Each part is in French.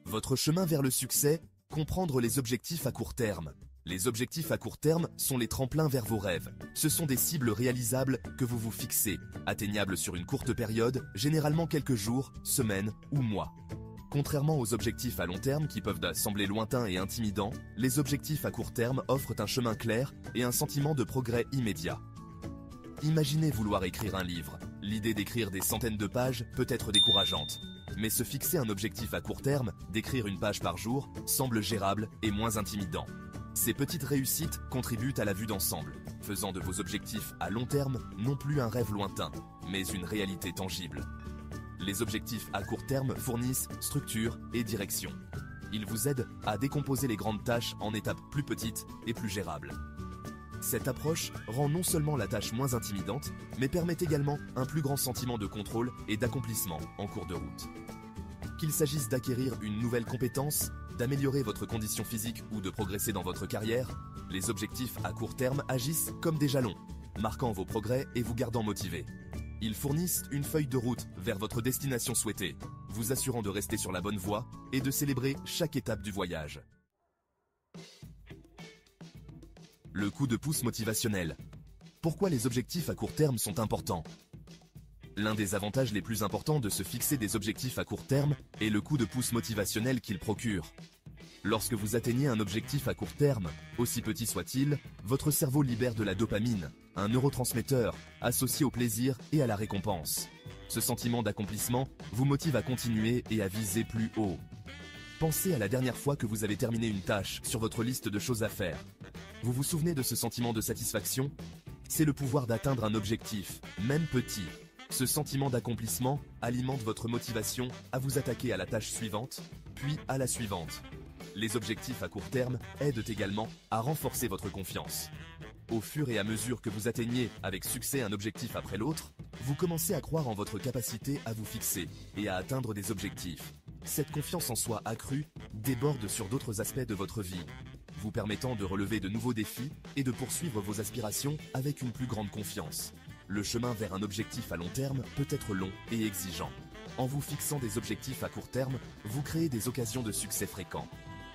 Votre chemin vers le succès, comprendre les objectifs à court terme. Les objectifs à court terme sont les tremplins vers vos rêves. Ce sont des cibles réalisables que vous vous fixez, atteignables sur une courte période, généralement quelques jours, semaines ou mois. Contrairement aux objectifs à long terme qui peuvent sembler lointains et intimidants, les objectifs à court terme offrent un chemin clair et un sentiment de progrès immédiat. Imaginez vouloir écrire un livre. L'idée d'écrire des centaines de pages peut être décourageante. Mais se fixer un objectif à court terme, d'écrire une page par jour, semble gérable et moins intimidant. Ces petites réussites contribuent à la vue d'ensemble, faisant de vos objectifs à long terme non plus un rêve lointain, mais une réalité tangible. Les objectifs à court terme fournissent structure et direction. Ils vous aident à décomposer les grandes tâches en étapes plus petites et plus gérables. Cette approche rend non seulement la tâche moins intimidante, mais permet également un plus grand sentiment de contrôle et d'accomplissement en cours de route. Qu'il s'agisse d'acquérir une nouvelle compétence, d'améliorer votre condition physique ou de progresser dans votre carrière, les objectifs à court terme agissent comme des jalons, marquant vos progrès et vous gardant motivé. Ils fournissent une feuille de route vers votre destination souhaitée, vous assurant de rester sur la bonne voie et de célébrer chaque étape du voyage. Le coup de pouce motivationnel. Pourquoi les objectifs à court terme sont importants ? L'un des avantages les plus importants de se fixer des objectifs à court terme est le coup de pouce motivationnel qu'il procure. Lorsque vous atteignez un objectif à court terme, aussi petit soit-il, votre cerveau libère de la dopamine, un neurotransmetteur associé au plaisir et à la récompense. Ce sentiment d'accomplissement vous motive à continuer et à viser plus haut. Pensez à la dernière fois que vous avez terminé une tâche sur votre liste de choses à faire. Vous vous souvenez de ce sentiment de satisfaction ? C'est le pouvoir d'atteindre un objectif, même petit. Ce sentiment d'accomplissement alimente votre motivation à vous attaquer à la tâche suivante, puis à la suivante. Les objectifs à court terme aident également à renforcer votre confiance. Au fur et à mesure que vous atteignez avec succès un objectif après l'autre, vous commencez à croire en votre capacité à vous fixer et à atteindre des objectifs. Cette confiance en soi accrue déborde sur d'autres aspects de votre vie, vous permettant de relever de nouveaux défis et de poursuivre vos aspirations avec une plus grande confiance. Le chemin vers un objectif à long terme peut être long et exigeant. En vous fixant des objectifs à court terme, vous créez des occasions de succès fréquents.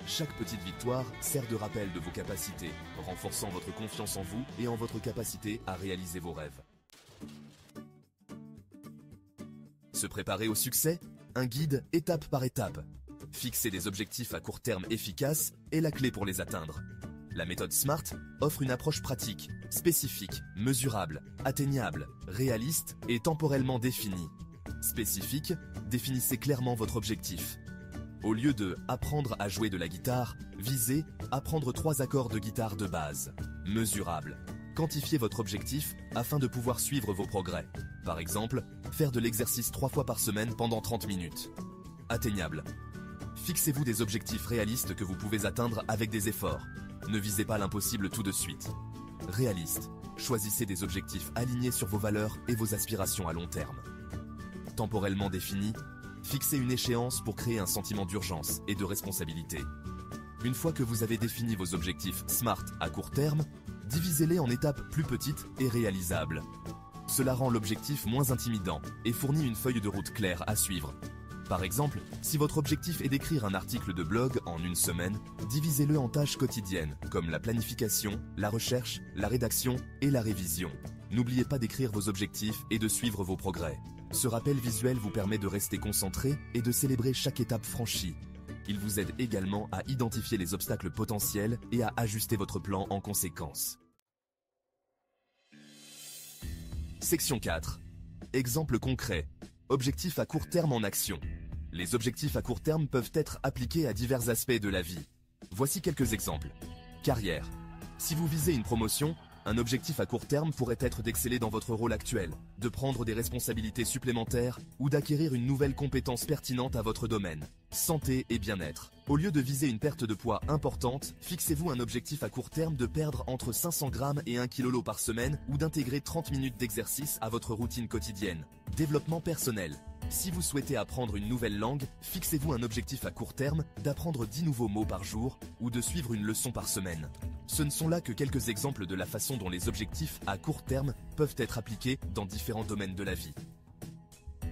Chaque petite victoire sert de rappel de vos capacités, renforçant votre confiance en vous et en votre capacité à réaliser vos rêves. Se préparer au succès ? Un guide étape par étape. Fixer des objectifs à court terme efficaces est la clé pour les atteindre. La méthode SMART offre une approche pratique, spécifique, mesurable, atteignable, réaliste et temporellement définie. Spécifique, définissez clairement votre objectif. Au lieu de « apprendre à jouer de la guitare », visez « apprendre 3 accords de guitare de base ». Mesurable. Quantifiez votre objectif afin de pouvoir suivre vos progrès. Par exemple, faire de l'exercice 3 fois par semaine pendant 30 minutes. Atteignable. Fixez-vous des objectifs réalistes que vous pouvez atteindre avec des efforts. Ne visez pas l'impossible tout de suite. Réaliste. Choisissez des objectifs alignés sur vos valeurs et vos aspirations à long terme. Temporellement défini. Fixez une échéance pour créer un sentiment d'urgence et de responsabilité. Une fois que vous avez défini vos objectifs SMART à court terme, divisez-les en étapes plus petites et réalisables. Cela rend l'objectif moins intimidant et fournit une feuille de route claire à suivre. Par exemple, si votre objectif est d'écrire un article de blog en une semaine, divisez-le en tâches quotidiennes, comme la planification, la recherche, la rédaction et la révision. N'oubliez pas d'écrire vos objectifs et de suivre vos progrès. Ce rappel visuel vous permet de rester concentré et de célébrer chaque étape franchie. Il vous aide également à identifier les obstacles potentiels et à ajuster votre plan en conséquence. Section 4. Exemple concret. Objectifs à court terme en action. Les objectifs à court terme peuvent être appliqués à divers aspects de la vie. Voici quelques exemples. Carrière. Si vous visez une promotion, un objectif à court terme pourrait être d'exceller dans votre rôle actuel, de prendre des responsabilités supplémentaires ou d'acquérir une nouvelle compétence pertinente à votre domaine. Santé et bien-être. Au lieu de viser une perte de poids importante, fixez-vous un objectif à court terme de perdre entre 500 grammes et 1 kg par semaine ou d'intégrer 30 minutes d'exercice à votre routine quotidienne. Développement personnel. Si vous souhaitez apprendre une nouvelle langue, fixez-vous un objectif à court terme d'apprendre 10 nouveaux mots par jour ou de suivre une leçon par semaine. Ce ne sont là que quelques exemples de la façon dont les objectifs à court terme peuvent être appliqués dans différents domaines de la vie.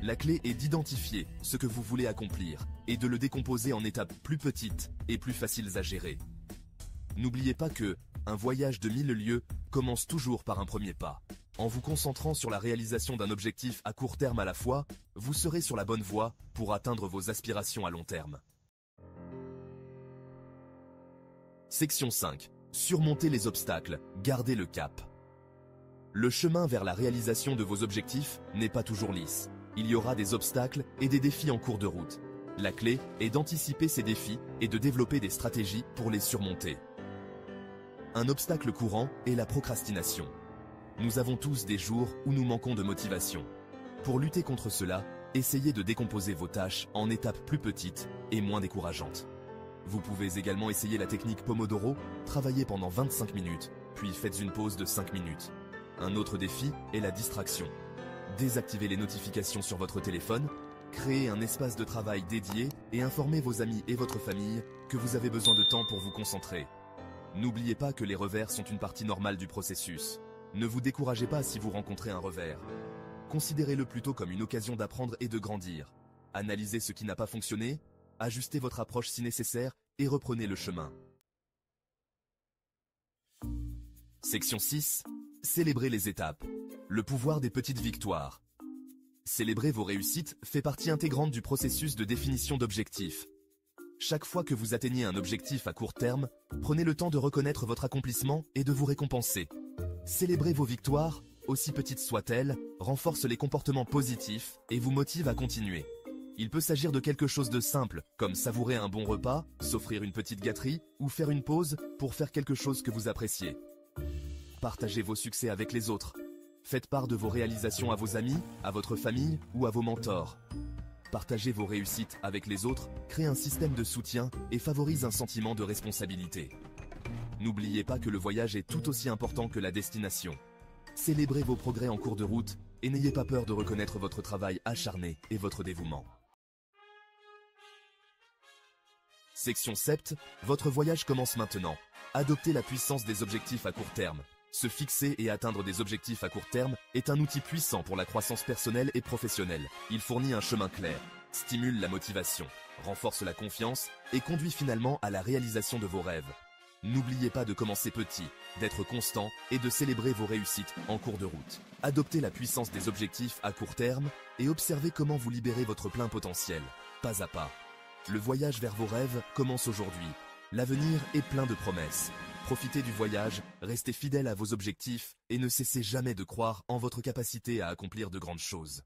La clé est d'identifier ce que vous voulez accomplir et de le décomposer en étapes plus petites et plus faciles à gérer. N'oubliez pas que un voyage de 1000 lieues commence toujours par un premier pas. En vous concentrant sur la réalisation d'un objectif à court terme à la fois, vous serez sur la bonne voie pour atteindre vos aspirations à long terme. Section 5. Surmonter les obstacles, gardez le cap. Le chemin vers la réalisation de vos objectifs n'est pas toujours lisse. Il y aura des obstacles et des défis en cours de route. La clé est d'anticiper ces défis et de développer des stratégies pour les surmonter. Un obstacle courant est la procrastination. Nous avons tous des jours où nous manquons de motivation. Pour lutter contre cela, essayez de décomposer vos tâches en étapes plus petites et moins décourageantes. Vous pouvez également essayer la technique Pomodoro, travaillez pendant 25 minutes, puis faites une pause de 5 minutes. Un autre défi est la distraction. Désactivez les notifications sur votre téléphone, créez un espace de travail dédié et informez vos amis et votre famille que vous avez besoin de temps pour vous concentrer. N'oubliez pas que les revers sont une partie normale du processus. Ne vous découragez pas si vous rencontrez un revers. Considérez-le plutôt comme une occasion d'apprendre et de grandir. Analysez ce qui n'a pas fonctionné, ajustez votre approche si nécessaire et reprenez le chemin. Section 6. Célébrez les étapes. Le pouvoir des petites victoires. Célébrer vos réussites fait partie intégrante du processus de définition d'objectifs. Chaque fois que vous atteignez un objectif à court terme, prenez le temps de reconnaître votre accomplissement et de vous récompenser. Célébrer vos victoires, aussi petites soient-elles, renforce les comportements positifs et vous motive à continuer. Il peut s'agir de quelque chose de simple, comme savourer un bon repas, s'offrir une petite gâterie ou faire une pause pour faire quelque chose que vous appréciez. Partagez vos succès avec les autres. Faites part de vos réalisations à vos amis, à votre famille ou à vos mentors. Partagez vos réussites avec les autres, crée un système de soutien et favorise un sentiment de responsabilité. N'oubliez pas que le voyage est tout aussi important que la destination. Célébrez vos progrès en cours de route et n'ayez pas peur de reconnaître votre travail acharné et votre dévouement. Section 7. Votre voyage commence maintenant. Adoptez la puissance des objectifs à court terme. Se fixer et atteindre des objectifs à court terme est un outil puissant pour la croissance personnelle et professionnelle. Il fournit un chemin clair, stimule la motivation, renforce la confiance et conduit finalement à la réalisation de vos rêves. N'oubliez pas de commencer petit, d'être constant et de célébrer vos réussites en cours de route. Adoptez la puissance des objectifs à court terme et observez comment vous libérez votre plein potentiel, pas à pas. Le voyage vers vos rêves commence aujourd'hui. L'avenir est plein de promesses. Profitez du voyage, restez fidèle à vos objectifs et ne cessez jamais de croire en votre capacité à accomplir de grandes choses.